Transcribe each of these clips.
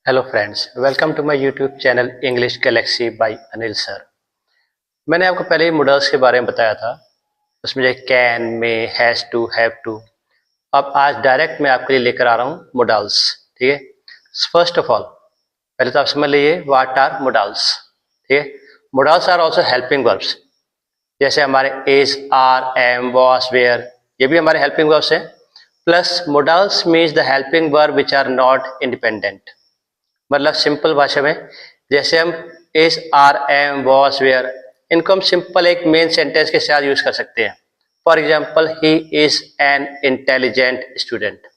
Hello friends, welcome to my YouTube channel English galaxy by Anil sir. मैंने आपको पहले ही models के बारे में बताया था। उसमें जो कैन, में, हैज़ टू, हैव टू। अब आज डायरेक्ट मैं आपके लिए लेकर आ रहा हूँ मॉडल्स। ठीक है। फर्स्ट ऑफ ऑल पहले तो आप समझ लीजिए व्हाट आर मॉडल्स। ठीक है। Models are also helping verbs. जैसे हमारे is, are, am, was, were, ये भी हमारे हेल्पिंग वर्ब्स हैं। Plus models means the helping verb which are not independent. मतलब सिंपल भाषा में जैसे हम is, are, am, was, were, इनको हम सिंपल एक मेन सेंटेंस के साथ यूज कर सकते हैं। For example, he is an intelligent student.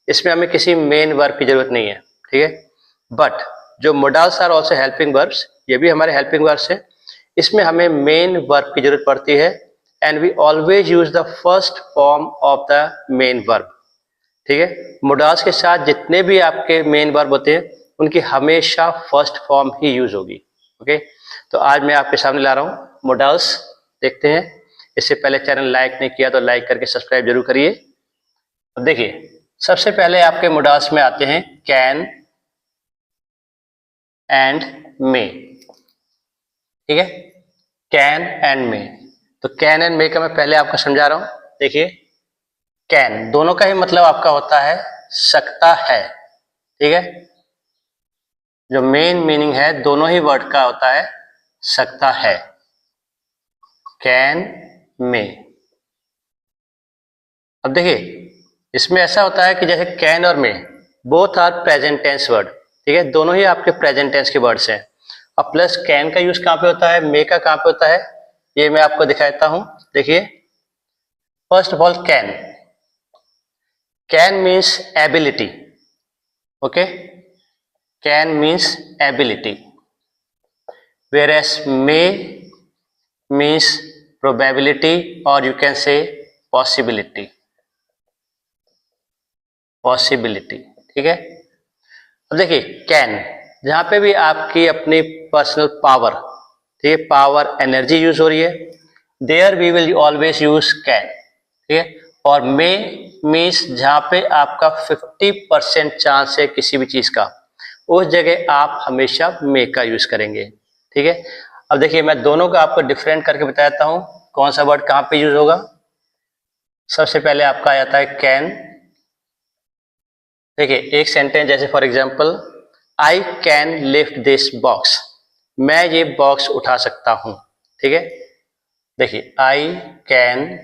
इसमें हमें किसी मेन वर्ब की जरूरत नहीं है। ठीक है। बट जो models are also helping verbs, ये भी हमारे हेल्पिंग वर्ब्स है। इसमें हमें मेन वर्ब की जरूरत पड़ती है and we always use the first form of the main verb. ठीक है। मॉडल्स के साथ जितने भी आपके मेन वर्ब होते हैं उनकी हमेशा फर्स्ट फॉर्म ही यूज होगी। ओके। तो आज मैं आपके सामने ला रहा हूँ मॉडल्स। देखते हैं। इससे पहले चैनल लाइक नहीं किया तो लाइक करके सब्सक्राइब जरूर करिए। अब देखिए, सबसे पहले आपके मॉडल्स में आते हैं कैन एंड मे। ठीक है। कैन एंड मे। तो कैन एंड मे का मैं पहले आपको समझा रहा हूं। देखिए, कैन दोनों का ही मतलब आपका होता है सकता है। ठीक है। जो मेन मीनिंग है दोनों ही वर्ड का होता है सकता है। कैन, मे। अब देखिए, इसमें ऐसा होता है कि जैसे कैन और may both are present tense word. ठीक है। दोनों ही आपके प्रेजेंट टेंस के वर्ड्स हैं। अब प्लस कैन का यूज कहां पे होता है, मे का कहां पे होता है, ये मैं आपको दिखाता हूं। देखिए, first of all can. Can means ability. Okay. Can means ability, whereas may means probability or you can say possibility। ठीक है। अब देखिए, कैन जहां पे भी आपकी अपनी पर्सनल पावर, ठीक है, पावर, एनर्जी यूज हो रही है, there we will always use can. ठीक है। और मे मीन्स जहां पे आपका 50% चांस है किसी भी चीज का, उस जगह आप हमेशा मे का यूज करेंगे। ठीक है। अब देखिए, मैं दोनों का आपको डिफरेंट करके बताता हूं कौन सा वर्ड कहां पे यूज होगा। सबसे पहले आपका आ जाता है कैन। देखिए, एक सेंटेंस जैसे for example, I can lift this box. मैं ये बॉक्स उठा सकता हूं। ठीक है। देखिए, I can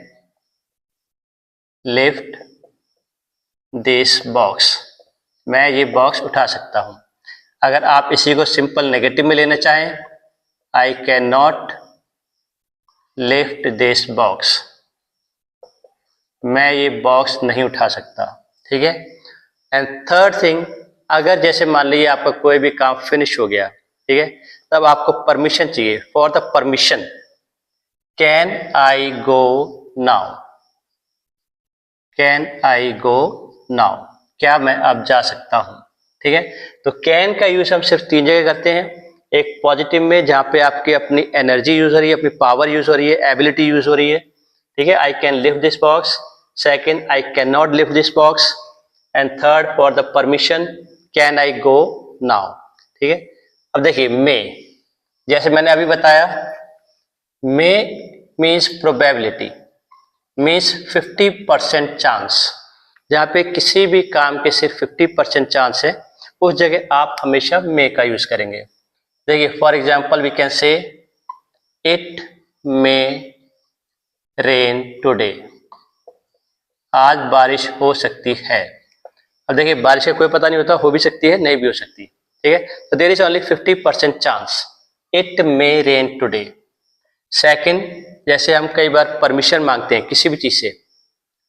lift this box, मैं ये बॉक्स उठा सकता हूं। अगर आप इसी को सिंपल नेगेटिव में लेना चाहें, I can not lift this box, मैं ये बॉक्स नहीं उठा सकता। ठीक है। एंड थर्ड थिंग, अगर जैसे मान लीजिए आपका कोई भी काम फिनिश हो गया, ठीक है, तब आपको परमिशन चाहिए। For the permission, can I go now, can I go now, क्या मैं अब जा सकता हूं। ठीक है। तो कैन का यूज हम सिर्फ तीन जगह करते हैं। एक पॉजिटिव में जहां पे आपकी अपनी एनर्जी यूज हो रही है, अपनी पावर यूज हो रही है, एबिलिटी यूज हो रही है। ठीक है। I can lift this box. Second, I can not lift this box. And third, for the permission, can I go now. ठीक है। अब देखिए, मे, जैसे मैंने अभी बताया, मे मीन्स प्रोबेबिलिटी, मीन्स 50% चांस। जहां पे किसी भी काम के सिर्फ 50% चांस है, उस जगह आप हमेशा मे का यूज करेंगे। देखिए, for example we can say it may rain today, आज बारिश हो सकती है। अब देखिए, बारिश का कोई पता नहीं होता, हो भी सकती है, नहीं भी हो सकती। ठीक है। तो there is only 50% chance, it may rain today. Second, जैसे हम कई बार परमिशन मांगते हैं किसी भी चीज से,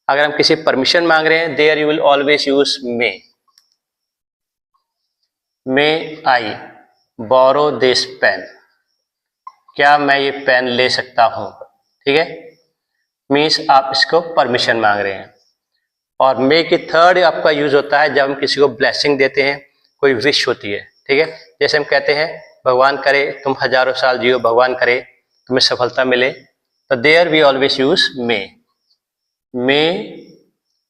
अगर हम किसी परमिशन मांग रहे हैं, there you will always use may I borrow this pen, क्या मैं ये पेन ले सकता हूं। ठीक है। मीन्स आप इसको परमिशन मांग रहे हैं। और मे की थर्ड आपका यूज होता है जब हम किसी को ब्लेसिंग देते हैं, कोई विश होती है। ठीक है। जैसे हम कहते हैं, भगवान करे तुम हजारों साल जियो, भगवान करे तुम्हें सफलता मिले, तो there we always use may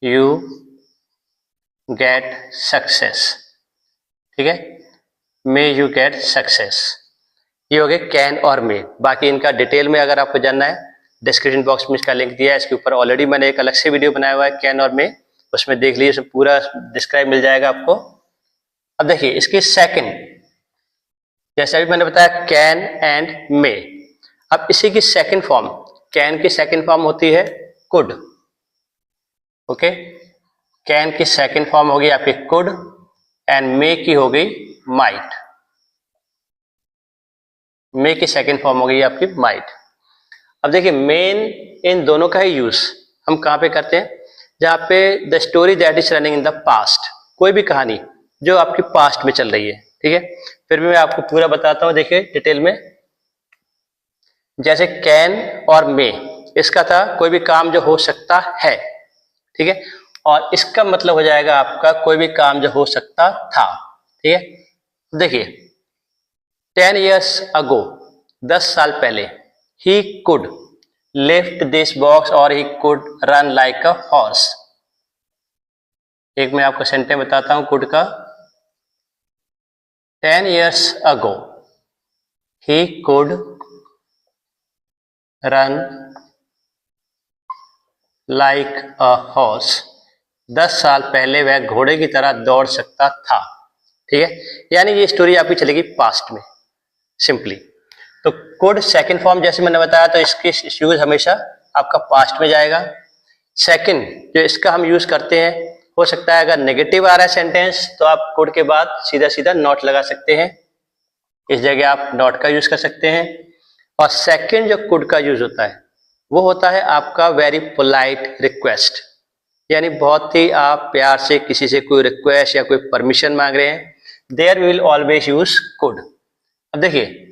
you get success. ठीक है। May you get success. ये हो गए कैन और मे। बाकी इनका डिटेल में अगर आपको जानना है डिस्क्रिप्शन बॉक्स में इसका लिंक दिया है, इसके ऊपर ऑलरेडी मैंने एक अलग से वीडियो बनाया हुआ है कैन और मे, उसमें देख लीजिए, उसमें पूरा डिस्क्राइब मिल जाएगा आपको। अब देखिए इसकी सेकंड, जैसे अभी मैंने बताया कैन एंड मे, अब इसी की सेकंड फॉर्म, कैन की सेकंड फॉर्म होती है कुड। ओके, कैन की सेकंड फॉर्म होगी आपकी कुड एंड मे की हो गई माइट। मे की सेकंड फॉर्म हो गई आपकी माइट। अब देखिए मेन इन दोनों का ही यूज हम कहां पे करते हैं, जहां पे the story that is running in the past, कोई भी कहानी जो आपकी पास्ट में चल रही है, ठीक है। फिर भी मैं आपको पूरा बताता हूं, देखिए डिटेल में। जैसे कैन और मे, इसका था कोई भी काम जो हो सकता है, ठीक है, और इसका मतलब हो जाएगा आपका कोई भी काम जो हो सकता था, ठीक है। देखिए 10 years ago, 10 साल पहले, he could lift this box और he could run like a horse। एक मैं आपको सेंटेंस बताता हूं कुड का। 10 years ago, he could run like a horse। 10 साल पहले वह घोड़े की तरह दौड़ सकता था, ठीक है। यानी ये स्टोरी आपकी चलेगी पास्ट में सिंपली। तो कुड सेकंड फॉर्म जैसे मैंने बताया, तो इसकी यूज हमेशा आपका पास्ट में जाएगा। सेकंड जो इसका हम यूज करते हैं, हो सकता है अगर नेगेटिव आ रहा है सेंटेंस तो आप कुड के बाद सीधा सीधा नॉट लगा सकते हैं, इस जगह आप नॉट का यूज कर सकते हैं। और सेकंड जो कुड का यूज होता है वो होता है आपका वेरी पोलाइट रिक्वेस्ट, यानी बहुत ही आप प्यार से किसी से कोई रिक्वेस्ट या कोई परमिशन मांग रहे हैं, there will always use could. अब देखिए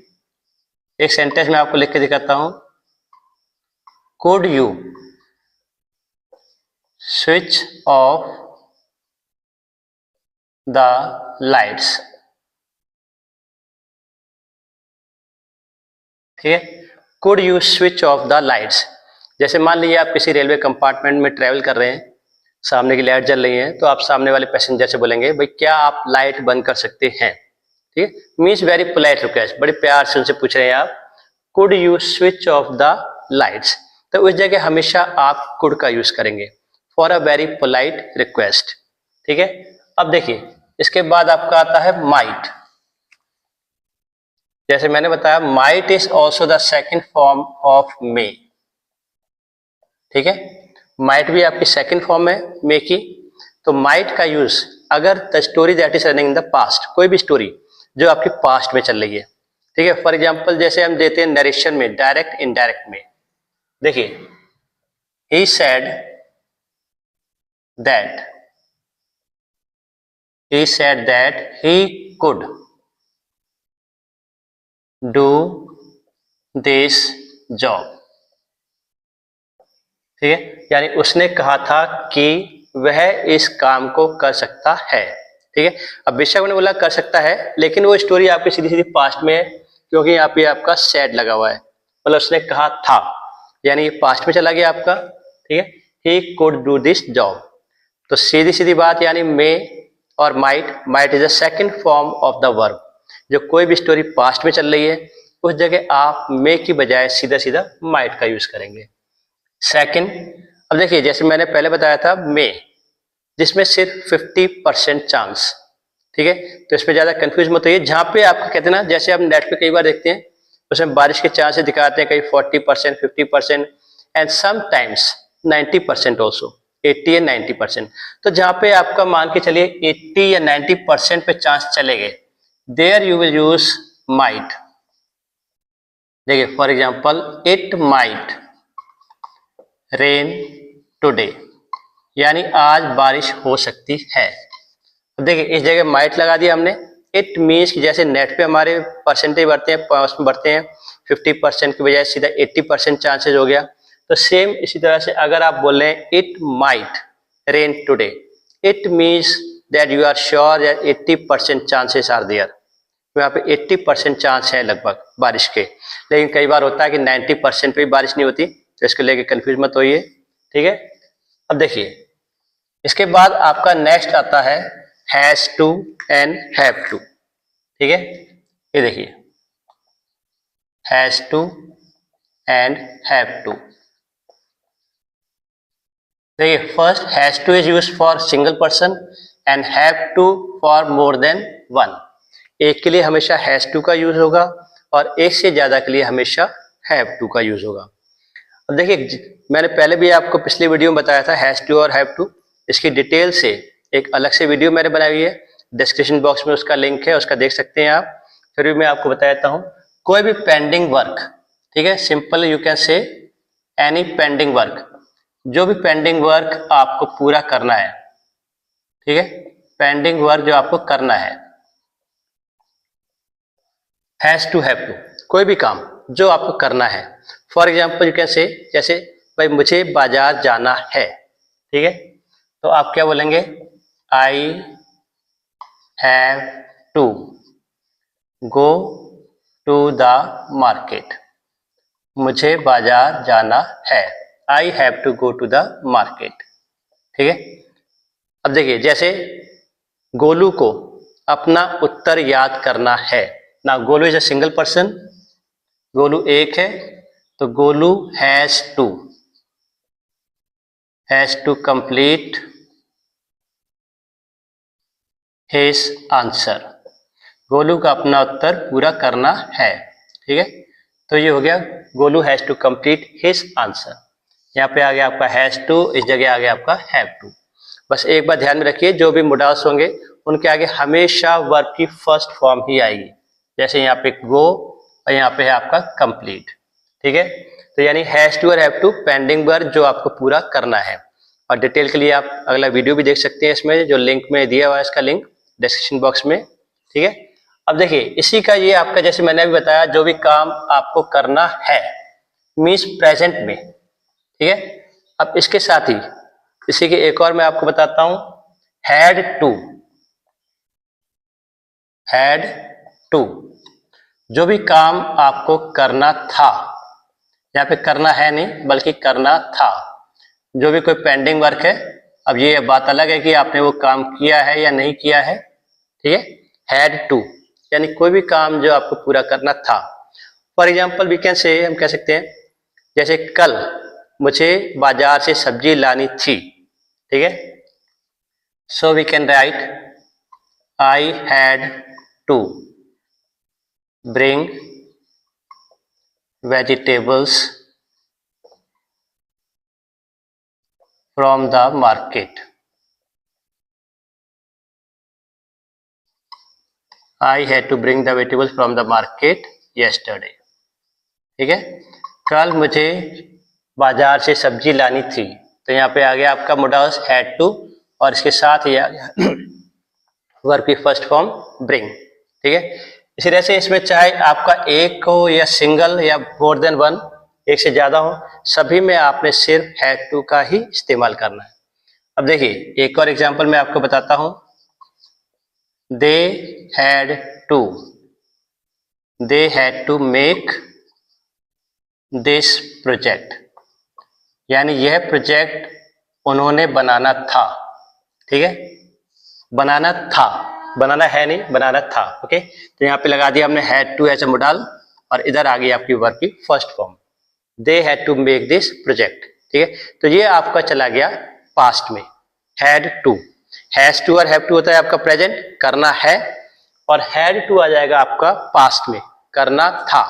एक सेंटेंस में आपको लिख के दिखाता हूं, could you switch off the lights, ठीक है। Could you switch off the lights, जैसे मान लीजिए आप किसी रेलवे कंपार्टमेंट में ट्रेवल कर रहे हैं, सामने की लाइट जल रही है, तो आप सामने वाले पैसेंजर से बोलेंगे भाई क्या आप लाइट बंद कर सकते हैं, ठीक है। मीन्स वेरी पोलाइट रिक्वेस्ट, बड़े प्यार से उनसे पूछ रहे हैं आप could you switch off the lights, तो उस जगह हमेशा आप कुड का यूज करेंगे for a very polite request, ठीक है। अब देखिए इसके बाद आपका आता है माइट। जैसे मैंने बताया might is also the second form of May, ठीक है। माइट भी आपकी सेकेंड फॉर्म है मे की। तो माइट का यूज अगर the story that is running in the past, कोई भी स्टोरी जो आपकी पास्ट में चल रही है, ठीक है। फॉर एग्जाम्पल जैसे हम देते हैं नरेशन में, डायरेक्ट इनडायरेक्ट में, देखिए he said that he could do this job, ठीक है। यानी उसने कहा था कि वह इस काम को कर सकता है, ठीक है। अब बेशक उन्होंने बोला कर सकता है, लेकिन वो स्टोरी आपकी सीधी सीधी पास्ट में है, क्योंकि यहाँ पे आपका सैड लगा हुआ है, मतलब उसने कहा था, यानी ये पास्ट में चला गया आपका, ठीक है। He could do this job, तो सीधी सीधी बात, यानी मे और might is the second form of the verb. जो कोई भी स्टोरी पास्ट में चल रही है उस जगह आप मे की बजाय सीधा सीधा माइट का यूज करेंगे। सेकंड, अब देखिए जैसे मैंने पहले बताया था मे, जिसमें सिर्फ 50% चांस, ठीक है। तो इसमें ज्यादा कंफ्यूज मत होइए। जहां पे आपको कहते हैं ना, जैसे आप नेट पे कई बार देखते हैं उसमें बारिश के चांसेस दिखाते हैं, कहीं 40%, 50% एंड समटाइम्स 90% ऑल्सो, 80 या 90%। तो जहां पे आपका मान के चलिए 80 या 90% पे चांस चले गए, there you will use might. देखिए for example it might rain today, यानी आज बारिश हो सकती है। देखिए इस जगह माइट लगा दिया हमने। इट मीन्स कि जैसे नेट पे हमारे परसेंटेज बढ़ते हैं, उसमें बढ़ते हैं 50% की बजाय सीधा 80% चांसेस हो गया। तो सेम इसी तरह से अगर आप बोल रहे हैं it might rain today, it means that you are sure that 80% chances are there. यहाँ पे 80% चांस है लगभग बारिश के, लेकिन कई बार होता है कि 90% पे भी बारिश नहीं होती, तो इसको लेके कंफ्यूज मत होइए, ठीक है। अब देखिए इसके बाद आपका नेक्स्ट आता है has to and have to, ठीक है, ये देखिए has to and have to. देखिए first has to is used for single person and have to for more than one. एक के लिए हमेशा हैज टू का यूज होगा और एक से ज्यादा के लिए हमेशा हैव टू का यूज होगा। अब देखिए मैंने पहले भी आपको पिछली वीडियो में बताया था हैज टू और हैव टू, इसकी डिटेल से एक अलग से वीडियो मैंने बनाई हुई है, डिस्क्रिप्शन बॉक्स में उसका लिंक है, उसका देख सकते हैं आप। फिर भी मैं आपको बता देता हूँ, कोई भी पेंडिंग वर्क, ठीक है, सिंपल यू कैन से एनी पेंडिंग वर्क, जो भी पेंडिंग वर्क आपको पूरा करना है, ठीक है, पेंडिंग वर्क जो आपको करना है, हैज टू हैव टू, कोई भी काम जो आपको करना है। फॉर एग्जाम्पल यू कैन से, जैसे भाई मुझे बाजार जाना है, ठीक है, तो आप क्या बोलेंगे, I have to go to the market, मुझे बाजार जाना है, I have to go to the market, ठीक है। अब देखिए जैसे गोलू को अपना उत्तर याद करना है ना, Golu is a single person, Golu एक है, तो Golu has to complete his answer, Golu का अपना उत्तर पूरा करना है, ठीक है। तो ये हो गया Golu has to complete his answer. यहाँ पे आ गया आपका हैज टू, इस जगह आ गया आपका हैव टू। बस एक बार ध्यान में रखिए, जो भी मोडाल्स होंगे उनके आगे हमेशा वर्ब की फर्स्ट फॉर्म ही आएगी, जैसे यहाँ पे गो और यहाँ पे है आपका कंप्लीट, ठीक है। तो यानी हैज टू और हैव टू पेंडिंग वर्क जो आपको पूरा करना है। और डिटेल के लिए आप अगला वीडियो भी देख सकते हैं, इसमें जो लिंक में दिया हुआ है, इसका लिंक डिस्क्रिप्शन बॉक्स में, ठीक है। अब देखिए इसी का ये आपका, जैसे मैंने अभी बताया, जो भी काम आपको करना है मीन्स प्रेजेंट में, ठीक है। अब इसके साथ ही इसी के एक और मैं आपको बताता हूं, हैड टू, जो भी काम आपको करना था, यहाँ पे करना है नहीं बल्कि करना था, जो भी कोई पेंडिंग वर्क है। अब ये बात अलग है कि आपने वो काम किया है या नहीं किया है, ठीक है। हैड टू यानी कोई भी काम जो आपको पूरा करना था। फॉर एग्जाम्पल वी कैन से, हम कह सकते हैं जैसे कल मुझे बाजार से सब्जी लानी थी, ठीक है। So we can write I had to bring vegetables from the market, I had to bring the vegetables from the market yesterday, ठीक है। कल मुझे बाजार से सब्जी लानी थी, तो यहाँ पे आ गया आपका मोडाल्स हैड टू और इसके साथ ही आ गया वर्ब की फर्स्ट फॉर्म ब्रिंग, ठीक है। इसी तरह से इसमें चाहे आपका एक हो या सिंगल या मोर देन वन, एक से ज्यादा हो, सभी में आपने सिर्फ हैड टू का ही इस्तेमाल करना है। अब देखिए एक और एग्जाम्पल मैं आपको बताता हूं, they had to make this project, यानी यह प्रोजेक्ट उन्होंने बनाना था, ठीक है। बनाना था, बनाना है नहीं, बनाना था, ओके। तो यहाँ पे लगा दिया हमने had to as a modal और इधर आ गई आपकी वर्ब की first form, they had to make this project, ठीक है। तो ये आपका चला गया पास्ट में, हैड टू। हैज टू और हैव टू होता है आपका प्रेजेंट, करना है, और हैड टू आ जाएगा आपका पास्ट में, करना था,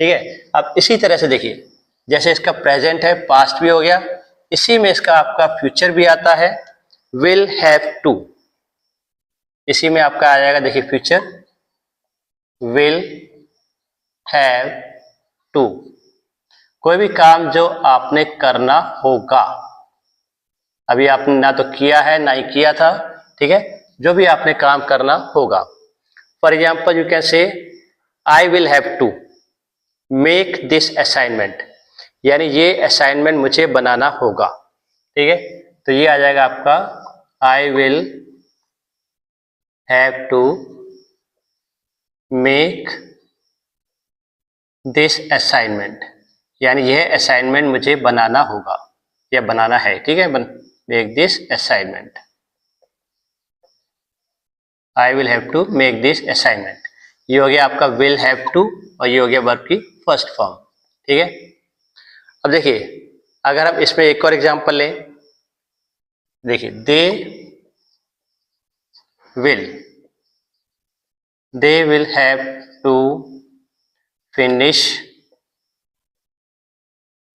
ठीक है। अब इसी तरह से देखिए, जैसे इसका प्रेजेंट है, पास्ट भी हो गया, इसी में इसका आपका फ्यूचर भी आता है, विल हैव टू, इसी में आपका आ जाएगा, देखिए फ्यूचर विल हैव टू, कोई भी काम जो आपने करना होगा, अभी आपने ना तो किया है ना ही किया था, ठीक है, जो भी आपने काम करना होगा। For example you can say I will have to make this assignment, यानी ये असाइनमेंट मुझे बनाना होगा, ठीक है। तो ये आ जाएगा आपका I will have to make this assignment, यानी यह असाइनमेंट मुझे बनाना होगा या बनाना है, ठीक है। Make this assignment, I will have to make this assignment. ये हो गया आपका विल हैव टू और ये हो गया वर्ब की फर्स्ट फॉर्म। ठीक है, अब देखिए अगर हम इसमें एक और एग्जांपल लें, देखिए they will have to finish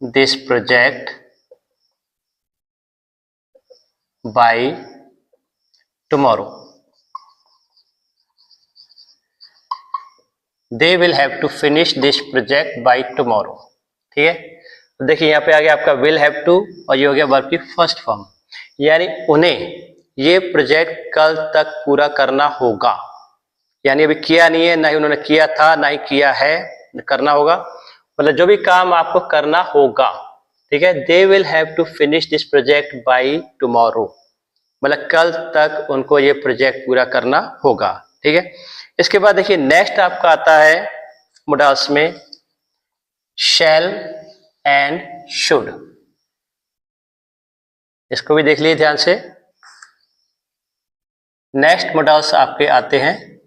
this project by tomorrow. They will have to finish this project by tomorrow. ठीक है, तो देखिए यहाँ पे आ गया आपका विल हैव टू और ये हो गया वर्ब की फर्स्ट फॉर्म, यानी उन्हें ये प्रोजेक्ट कल तक पूरा करना होगा। यानी अभी किया नहीं है, ना ही उन्होंने किया था, ना ही किया है, करना होगा, मतलब जो भी काम आपको करना होगा। ठीक है, they will have to finish this project by tomorrow, मतलब कल तक उनको ये प्रोजेक्ट पूरा करना होगा। ठीक है, इसके बाद देखिए नेक्स्ट आपका आता है मोडाल्स में शैल एंड शुड। इसको भी देख लीजिए ध्यान से। नेक्स्ट मोडाल्स आपके आते हैं,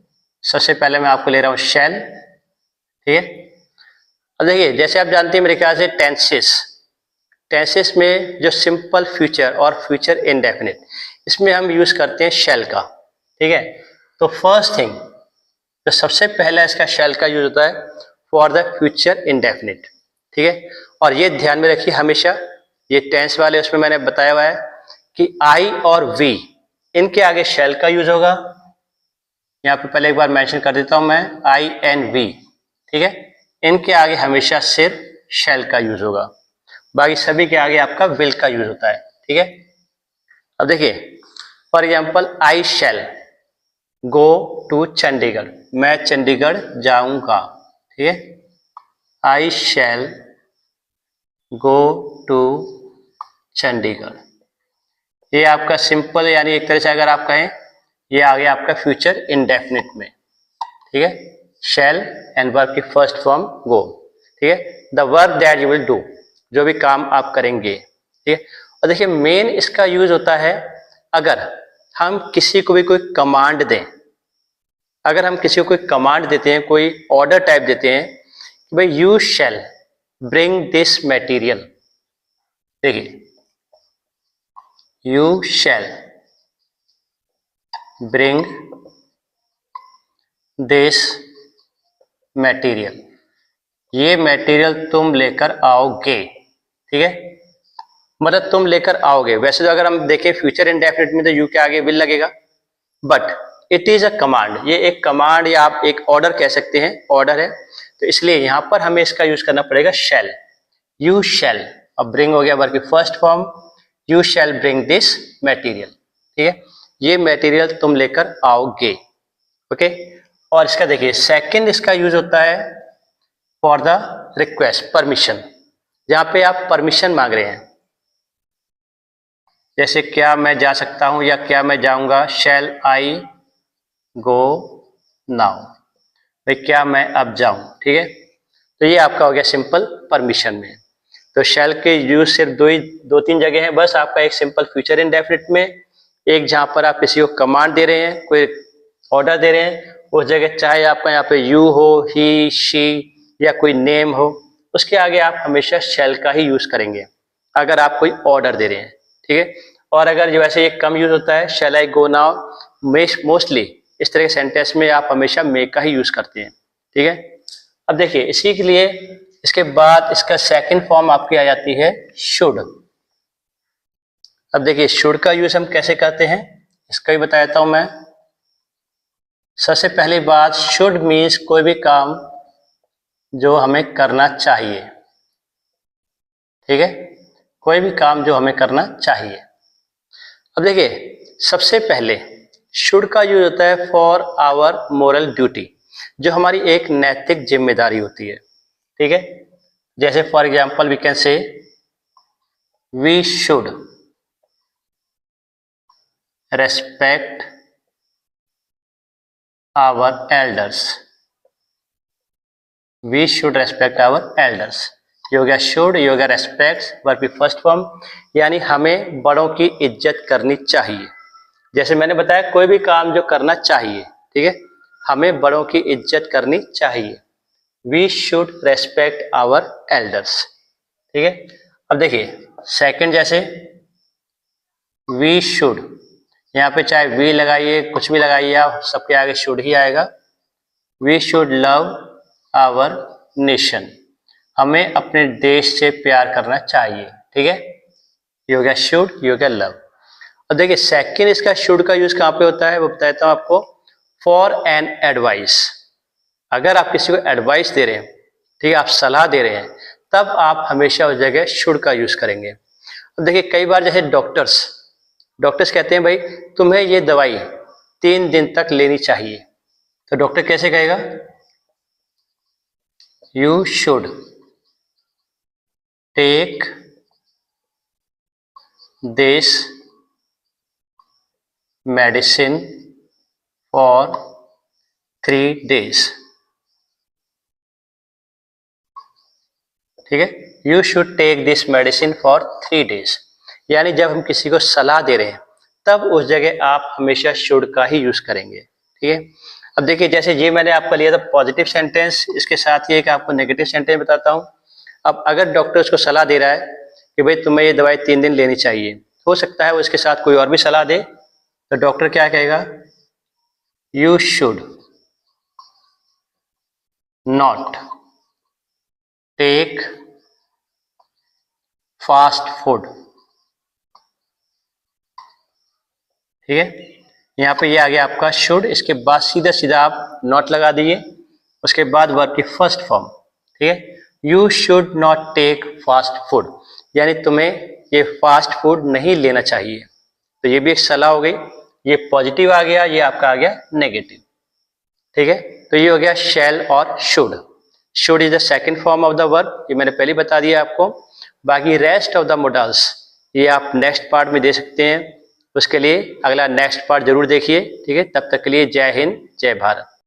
सबसे पहले मैं आपको ले रहा हूं शैल। ठीक है, अब देखिए जैसे आप जानते हैं मेरे ख्याल से टेंसेस में जो सिंपल फ्यूचर और फ्यूचर इंडेफिनिट, इसमें हम यूज करते हैं शैल का। ठीक है, तो फर्स्ट थिंग तो सबसे पहला इसका शैल का यूज होता है फॉर द फ्यूचर इंडेफिनिट। ठीक है, और ये ध्यान में रखिए हमेशा, ये टेंस वाले उसमें मैंने बताया हुआ है कि आई और वी इनके आगे शैल का यूज होगा। यहाँ पे पहले एक बार मेंशन कर देता हूं मैं, आई एंड वी। ठीक है, इनके आगे हमेशा सिर्फ शैल का यूज होगा, बाकी सभी के आगे आपका विल का यूज होता है। ठीक है, अब देखिए for example I shall go to Chandigarh, मैं चंडीगढ़ जाऊंगा। ठीक है, आई शैल गो टू चंडीगढ़, ये आपका सिंपल, यानी एक तरह से अगर आप कहें ये आ गया आपका फ्यूचर इंडेफिनिट में। ठीक है, शैल एंड वर्ब की फर्स्ट फॉर्म गो। ठीक है, the work that you will do, जो भी काम आप करेंगे। ठीक है, और देखिए मेन इसका यूज होता है अगर हम किसी को भी कोई कमांड दें, अगर हम किसी को कोई कमांड देते हैं, कोई ऑर्डर टाइप देते हैं कि भाई you shall bring this material. देखिए you shall bring this material, ये मटेरियल तुम लेकर आओगे। ठीक है, मतलब तुम लेकर आओगे। वैसे तो अगर हम देखें फ्यूचर इंडेफिनिट में तो यू के आगे विल लगेगा, but it is a command, ये एक कमांड या आप एक ऑर्डर कह सकते हैं, ऑर्डर है, तो इसलिए यहां पर हमें इसका यूज करना पड़ेगा शैल। यू शैल, अब ब्रिंग हो गया वर्ब की first form, you shall bring this material. ठीक है, ये मटेरियल तुम लेकर आओगे। ओके, और इसका देखिए सेकंड इसका यूज होता है फॉर द रिक्वेस्ट, परमिशन, जहां पे आप परमिशन मांग रहे हैं, जैसे क्या मैं जा सकता हूं या क्या मैं जाऊंगा, शैल आई गो नाउ, भाई क्या मैं अब जाऊं। ठीक है, तो ये आपका हो गया सिंपल परमिशन में। तो शैल के यूज सिर्फ दो तीन जगह हैं बस, आपका एक सिंपल फ्यूचर इंडेफिनिट में, एक जहां पर आप किसी को कमांड दे रहे हैं, कोई ऑर्डर दे रहे हैं, उस जगह चाहे आपका यहाँ पे यू हो, ही शी या कोई नेम हो, उसके आगे आप हमेशा शैल का ही यूज करेंगे अगर आप कोई ऑर्डर दे रहे हैं। ठीक है, और अगर जो वैसे ये कम यूज होता है, शैल आई गो नाउ, मोस्टली इस तरह के सेंटेंस में आप हमेशा मे का ही यूज करते हैं। ठीक है, अब देखिए इसी के लिए इसके बाद इसका सेकंड फॉर्म आपकी आ जाती है शुड। अब देखिए शुड का यूज हम कैसे करते हैं इसका भी बता देता हूं मैं। सबसे पहली बात, शुड मीन्स कोई भी काम जो हमें करना चाहिए। ठीक है, कोई भी काम जो हमें करना चाहिए। अब देखिए सबसे पहले शुड का यूज होता है फॉर आवर मोरल ड्यूटी, जो हमारी एक नैतिक जिम्मेदारी होती है। ठीक है, जैसे for example we can say we should respect our elders, we should respect our elders. ये हो गया शुड, ये हो गया रेस्पेक्ट, वर्ब की फर्स्ट फॉर्म, यानी हमें बड़ों की इज्जत करनी चाहिए। जैसे मैंने बताया कोई भी काम जो करना चाहिए, ठीक है, हमें बड़ों की इज्जत करनी चाहिए। We should respect our elders. ठीक है, अब देखिए सेकंड, जैसे वी शुड, यहाँ पे चाहे वी लगाइए कुछ भी लगाइए आप, सबके आगे शुड ही आएगा। We should love our nation, हमें अपने देश से प्यार करना चाहिए। ठीक है, ये हो गया शुड, ये हो गया लव। और देखिए सेकंड इसका शुड का यूज कहाँ पे होता है वो बताता हूँ आपको। फॉर एन एडवाइस, अगर आप किसी को एडवाइस दे रहे हैं, ठीक है, आप सलाह दे रहे हैं, तब आप हमेशा उस जगह शुड का यूज करेंगे। अब देखिए कई बार जैसे डॉक्टर्स कहते हैं भाई तुम्हें ये दवाई 3 दिन तक लेनी चाहिए, तो डॉक्टर कैसे कहेगा? You should take this medicine for 3 days। ठीक है, you should take this medicine for 3 days, यानी जब हम किसी को सलाह दे रहे हैं तब उस जगह आप हमेशा शुड का ही यूज करेंगे। ठीक है, अब देखिए जैसे ये मैंने आपका लिया था पॉजिटिव सेंटेंस, इसके साथ ही एक आपको नेगेटिव सेंटेंस बताता हूँ। अब अगर डॉक्टर उसको सलाह दे रहा है कि भाई तुम्हें ये दवाई 3 दिन लेनी चाहिए, हो सकता है वो इसके साथ कोई और भी सलाह दे, तो डॉक्टर क्या कहेगा? You should not take fast food. ठीक है, यहाँ पे ये आ गया आपका शुड, इसके बाद सीधा सीधा आप नॉट लगा दीजिए, उसके बाद वर्ब की फर्स्ट फॉर्म। ठीक है, you should not take fast food, यानी तुम्हें ये फास्ट फूड नहीं लेना चाहिए। तो ये भी एक सलाह हो गई, ये पॉजिटिव आ गया, ये आपका आ गया नेगेटिव। ठीक है, तो ये हो गया शैल और should. Should is the second form of the verb, ये मैंने पहले बता दिया आपको। बाकी रेस्ट ऑफ द मोडल्स ये आप नेक्स्ट पार्ट में दे सकते हैं, उसके लिए अगला नेक्स्ट पार्ट जरूर देखिए। ठीक है, तब तक के लिए जय हिंद जय भारत।